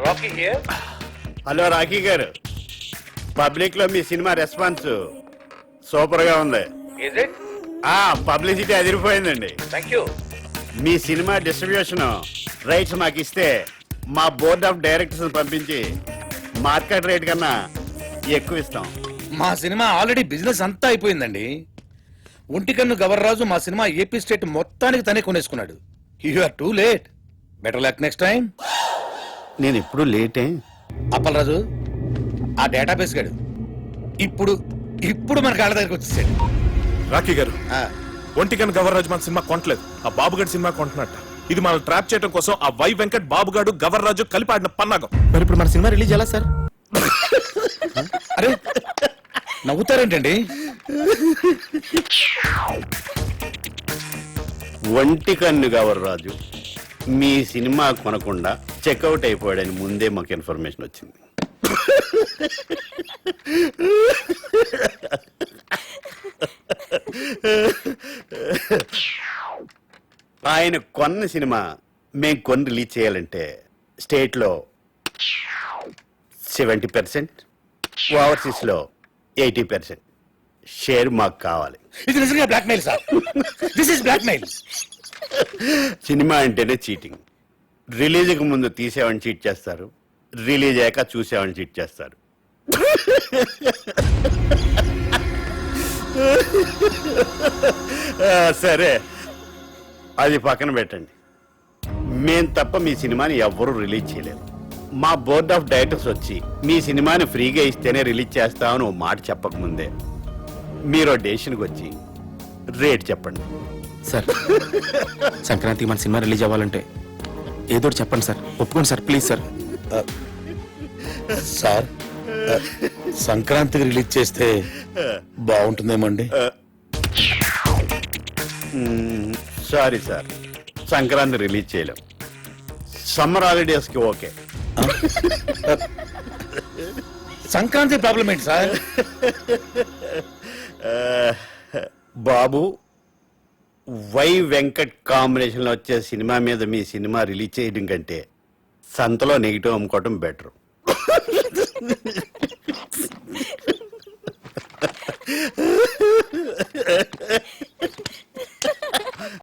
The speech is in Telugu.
Rocky here. హలో రాఖీ గారు, పబ్లిక్ లో మీ సినిమా రెస్పాన్స్ సూపర్ గా ఉంది. Is it? పబ్లిసిటీ అదిరిపోయిందండి. Thank you. మీ సినిమా డిస్ట్రిబ్యూషన్ రైట్స్ మాకు ఇస్తే మా బోర్డ్ ఆఫ్ డైరెక్టర్స్ పంపించి మార్కెట్ రేట్ కన్నా ఎక్కువ ఇస్తాం. మా సినిమా ఆల్రెడీ బిజినెస్ అంతా అయిపోయిందండి. ఒంటికన్ను గవర్రాజు మా సినిమా ఏపీ స్టేట్ మొత్తానికి తనే కొనేసుకున్నాడు. You are too late. Better luck next time. నేను ఎప్పుడు లేటే. అప్పలరాజు, ఆ డేటాబేస్ గాడు ఇప్పుడు మన కాళ్ళ దగ్గరికి వచ్చేసాడు. రాఖీ గారు, ఒంటికన్ గవర్రాజు మన సినిమా కొనట్లేదు, ఆ బాబుగాడి సినిమా కొంటున్నట్ట. ఇది మనం ట్రాప్ చేయడం కోసం ఆ వై వెంకట్ బాబుగాడు గవర్రాజు కలిపి ఆడిన పన్నాగం. మరి ఇప్పుడు మన సినిమా రిలీజ్ ఎలా సార్? అరే నవ్వుతారేంటండి? ఒంటి కన్ను గవర్రాజు మీ సినిమా కొనకుండా చెక్అవుట్ అయిపోయాడని ముందే మాకు ఇన్ఫర్మేషన్ వచ్చింది. ఆయన కొన్న సినిమా మేము కొని రిలీజ్ చేయాలంటే స్టేట్లో 70%, ఓవర్సీస్లో 80% షేర్ మాకు కావాలి. ఇది నిజంగా blackmail sir. This is blackmail. Cinema అంటేనే చీటింగ్. రిలీజ్కి ముందు తీసేవాడిని చీట్ చేస్తారు, రిలీజ్ అయ్యాక చూసేవాడిని చీట్ చేస్తారు. సరే, అది పక్కన పెట్టండి. మేం తప్ప మీ సినిమాని ఎవ్వరూ రిలీజ్ చేయలేరు. మా బోర్డ్ ఆఫ్ డైరెక్టర్స్ వచ్చి మీ సినిమాని ఫ్రీగా ఇస్తేనే రిలీజ్ చేస్తామని ఓ మాట చెప్పకముందే మీరు డెసిషన్కి వచ్చి రేట్ చెప్పండి. సార్, సంక్రాంతికి మన సినిమా రిలీజ్ అవ్వాలంటే ఏదో చెప్పండి సార్. ఒప్పుకోండి సార్, ప్లీజ్ సార్. సార్, సంక్రాంతికి రిలీజ్ చేస్తే బాగుంటుందేమో అండి. సారీ సార్, సంక్రాంతి రిలీజ్ చేయలేం. సమ్మర్ హాలిడేస్కి ఓకే. సంక్రాంతి ప్రాబ్లం ఏంటి సార్? బాబు, వై వెంకట్ కాంబినేషన్లో వచ్చే సినిమా మీద మీ సినిమా రిలీజ్ చేయడం కంటే సంతలో నెగిటివ్ అమ్ముకోవటం బెటర్.